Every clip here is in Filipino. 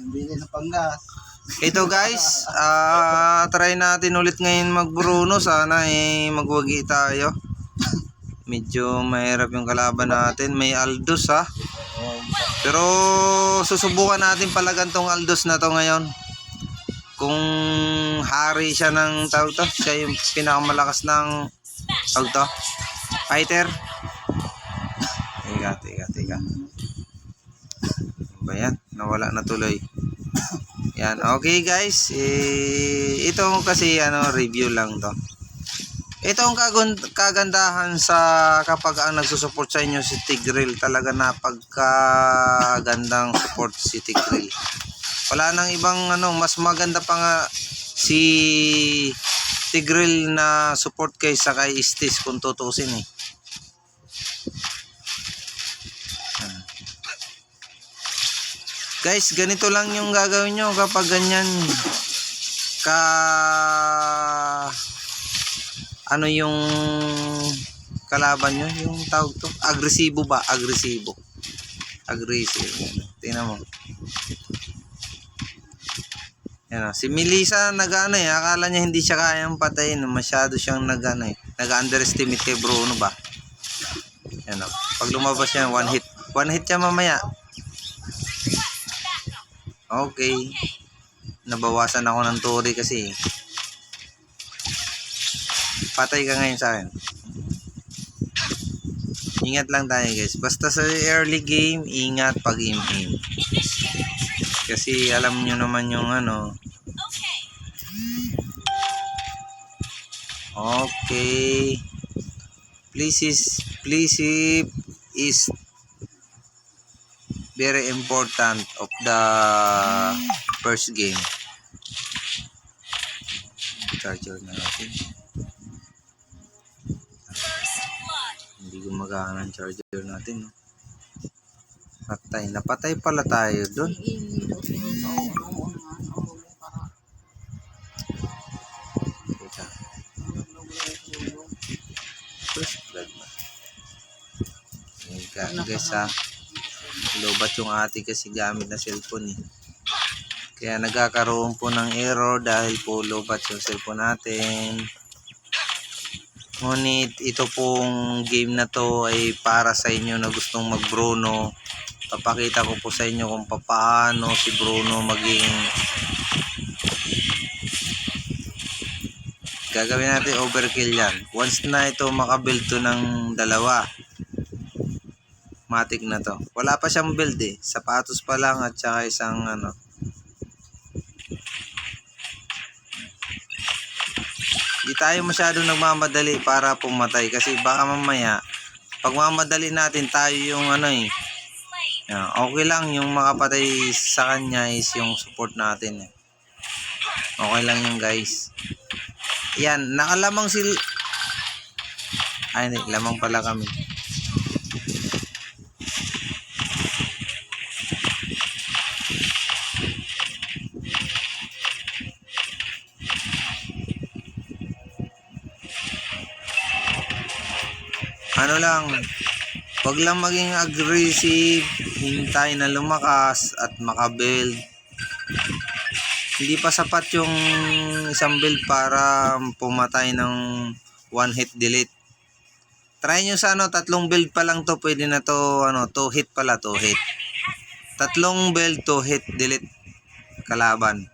Bili sa panggas. Ito guys, try natin ulit ngayon mag-Bruno. Sana magwagi tayo. Medyo mahirap yung kalaban natin. May Aldous ha. Pero susubukan natin palagan tong Aldous na to ngayon. Kung hari siya ng tawag to, siya yung pinakamalakas ng tawag to, fighter. Teka. Ba yan? Nawala na tuloy. Yan, okay guys. Ito kasi review lang to. Ito ang kagandahan sa kapag ang nagsusupport sa inyo si Tigreal. Talaga napagkagandang support si Tigreal. Wala nang ibang mas maganda pa nga si Tigreal na support kaysa kay Estes kung tutusin eh. Guys, ganito lang yung gagawin nyo kapag ganyan yung kalaban nyo, yung tawag to, agresibo ba? Agresibo. Tingnan mo. Yan, si Melissa akala niya hindi siya kayang patayin, masyado siyang nag-underestimate kay Bruno ba. Yan, pag lumabas yan, one hit siya mamaya. Okay. Nabawasan ako ng tori kasi. Patay ka ngayon sa akin. Ingat lang tayo guys. Basta sa early game, ingat pag aim. Kasi alam nyo naman yung Okay. Please is very important of the first game. Charger na natin. Hindi gumagana ang charger natin. No? Napatay pala tayo doon. First blood na. Guys ha. Lobat yung ate kasi gamit na cellphone eh. Kaya nagkakaroon po ng error dahil po lobat yung cellphone natin. Ngunit ito pong game na to ay para sa inyo na gustong mag Bruno. Papakita ko po sa inyo kung paano si Bruno maging gagawin natin overkill yan. Once na ito makabuild to ng dalawa, matik na to. Wala pa siyang build eh. Sapatos pa lang at saka isang Di tayo masyado nagmamadali para pumatay kasi baka mamaya pag mamadali natin tayo yung okay lang yung makapatay sa kanya is yung support natin eh. Okay lang yung guys. Yan, nakalamang hindi, lamang pala kami. Wag lang maging aggressive, hintay na lumakas at makabuild. Hindi pa sapat yung isang build para pumatay ng one hit delete. Try nyo sa tatlong build pa lang to, pwede na to, 2 hit pala, 2 hit. Tatlong build, 2 hit delete kalaban.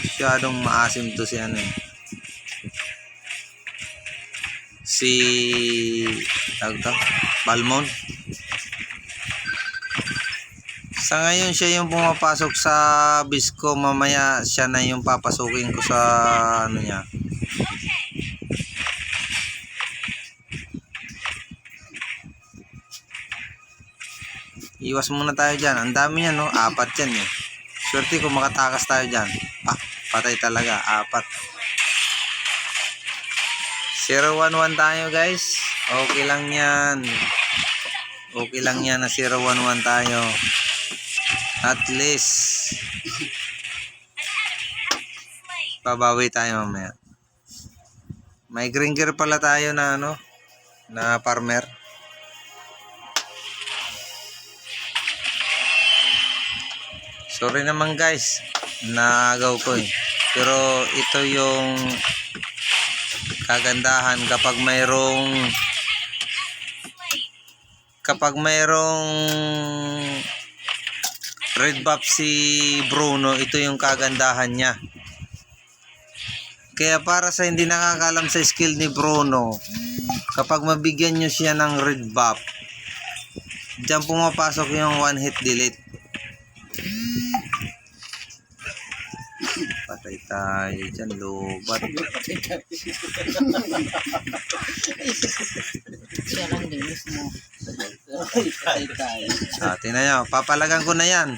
Masyadong maasim to si Balmond. Sa ngayon siya yung pumapasok sa Bisco, mamaya siya na yung papasukin ko sa niya. Iwas muna tayo dyan. Ang dami yan 4 yan eh. Swerte kung makatakas tayo dyan. Patay talaga, 4. 0-1-1 tayo guys. Okay lang yan. Okay lang yan na 0-1-1 tayo. At least babawi tayo mamaya. May green gear pala tayo na na farmer. Sorry naman guys, nagaw ko eh. Pero ito yung kagandahan kapag mayroong red buff si Bruno, ito yung kagandahan niya. Kaya para sa hindi nakakalam sa skill ni Bruno, kapag mabigyan nyo siya ng red buff, diyan pumapasok yung one hit delete. Patay tayo dyan, lobat. Siya lang din mismo. Tingnan nyo, papalagan ko na yan.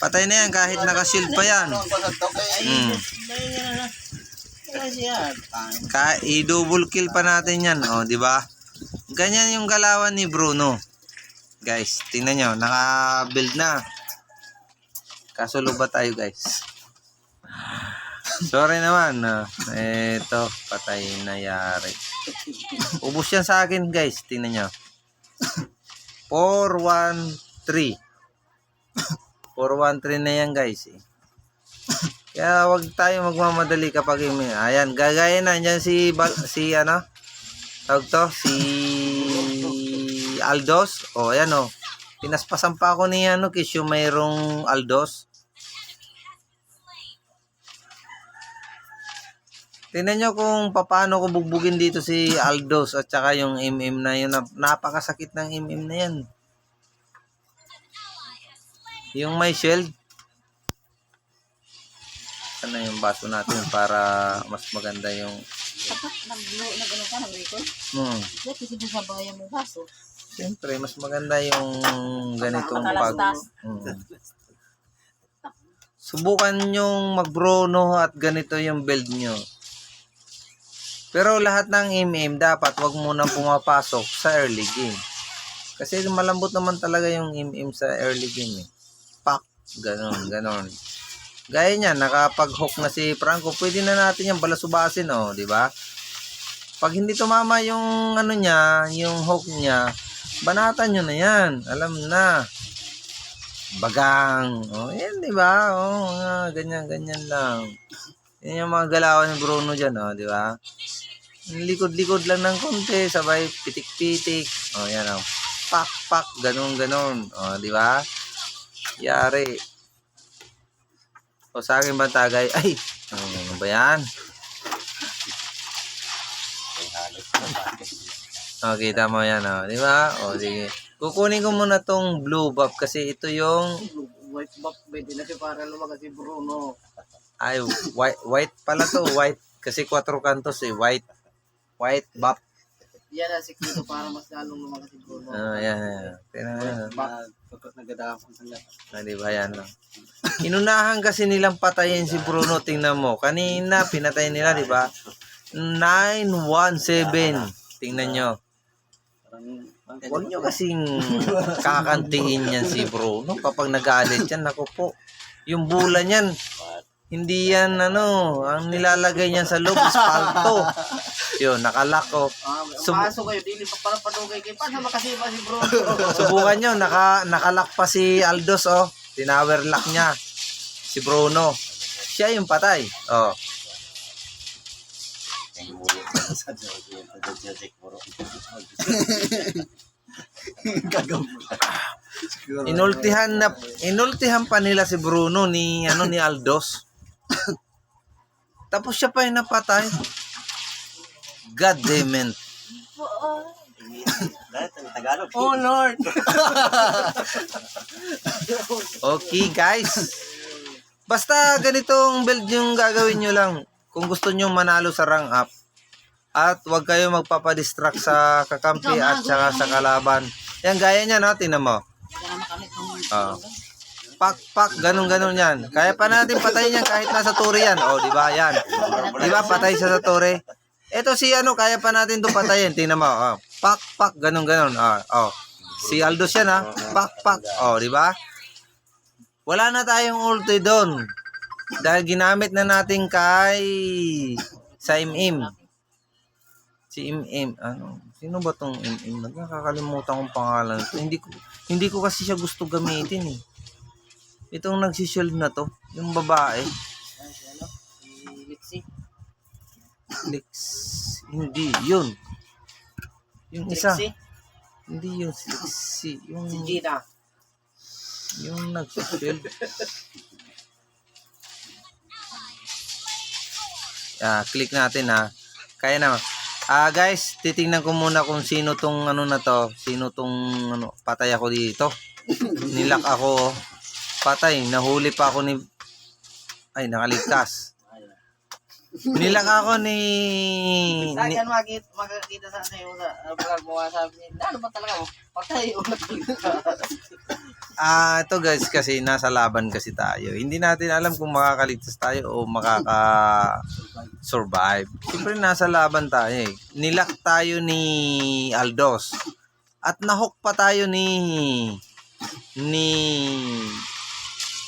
Patay na yan kahit naka-shield pa yan. I-double kill pa natin yan, di ba? Ganyan yung galawan ni Bruno. Guys, tingnan nyo, naka-build na. Kaso luba tayo, guys. Sorry naman. Ito, patay na yari. Ubus yan sa akin, guys. Tingnan nyo. 4-1-3. 4-1-3 na yan, guys. Kaya wag tayo magmamadali kapag ayan, gagaya na dyan si tawag to, si Aldos. Ayan pinaspasan pa ako ni Kisyo mayroong Aldos. Tingnan nyo kung paano ko bugbugin dito si Aldos at saka yung MM na yun. Napakasakit ng MM na yan. Yung may shield. Sana yung baso natin para mas maganda yung Nag-ano ka, nag-record? Kasi sinasabayan mo baso. Siyempre, mas maganda yung ganitong subukan nyong mag-Bruno at ganito yung build nyo. Pero lahat ng MM dapat wag munang pumapasok sa early game. Kasi malambot naman talaga yung MM sa early game. Pak, ganon. Gaya niya, nakapag-hook na si Franco, pwede na natin yung balasubasin, di ba? Pag hindi tumama yung niya, yung hook niya, banatan nyo na yan. Alam na. Bagang. Yan, di ba? Ganyan lang. Yan yung mga galawan ng Bruno dyan, di ba? Likod-likod lang ng konti, sabay pitik-pitik. Yan, pak, ganon. Di ba? Yari. Sa akin ba tagay? Ay! Ano ba yan? Kita mo yan, di ba? Sige. Kukunin ko muna tong blue buff kasi ito yung white buff. Pwede na siya para lumaga si Bruno. Ay, white pala to. White. Kasi 4 kantos White buff. Yan na si Kito para mas lalong lumaga si Bruno. Yan. Tingnan mo. Di ba yan? Inunahan kasi nilang patayin si Bruno. Tingnan mo. Kanina pinatay nila, di ba? 9-1-7. Tingnan nyo. Huwag nyo kasing kakantiin yan si Bruno. Kapag nagalit yan, naku po. Yung bula niyan, hindi yan ang nilalagay niyan sa loob is palto. Yun, nakalak ko. Pasok kayo, dili pa pala panugay kayo. Paano makasipa si Bruno? Subukan nyo, nakalak pa si Aldos, tinower lock niya. Si Bruno. Siya yung patay. Inultihan pa nila si Bruno ni Aldos. Tapos siya pa yung napatay. God damn it. Oh Lord. Okay guys. Basta ganitong build yung gagawin nyo lang. Kung gusto nyo manalo sa rank up. At huwag kayo magpapadistract sa kakampi at saka sa kalaban. Yan, gaya niya, tingnan mo. Pak, ganun yan. Kaya pa natin patayin yan kahit nasa tore yan. Di ba? Yan. Di ba? Patay siya sa tore. Ito si kaya pa natin itong patayin. Tingnan mo. Pak, ganun. Si Aldos yan, Pak. Di ba? Wala na tayong ulti doon. Dahil ginamit na natin sa MM. Si MM, sino ba tong MM? Nakakalimutan kong pangalan. Hindi ko kasi siya gusto gamitin Itong nagsishield na to, yung babae. Ano si ano? Si Lixie. Lex, hindi, yun. Yung isa. Lixie. Hindi yung si yung Si Gina. yung nagsishield. Click natin ha. Kaya na. Guys, titingnan ko muna kung sino tong ano na to. Sino tong ano, patay ako dito. Nilak ako. Patay, nahuli pa ako ni ay nakaligtas. Nilak ako ni Sa akin makakita sa ano yung vlog mo sabi niya, ano ba talaga mo? Patay o ito guys kasi nasa laban kasi tayo. Hindi natin alam kung makakaligtas tayo o makaka-survive. Siyempre nasa laban tayo eh. Nilak tayo ni Aldos. At nahook pa tayo ni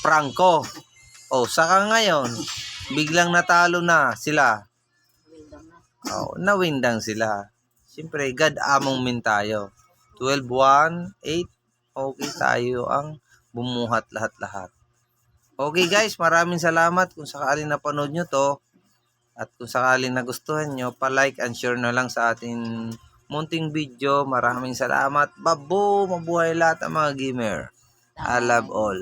Franco. Saka ngayon, biglang natalo na sila. Nawindang sila. Siyempre, God among min tayo. 12-1, 8. Okay tayo ang bumuhat lahat-lahat. Okay guys, maraming salamat kung sakaling napanood nyo to. At kung sakaling nagustuhan nyo, pa-like and share na lang sa ating munting video. Maraming salamat. Babo, mabuhay lahat ang mga gamer. I love all.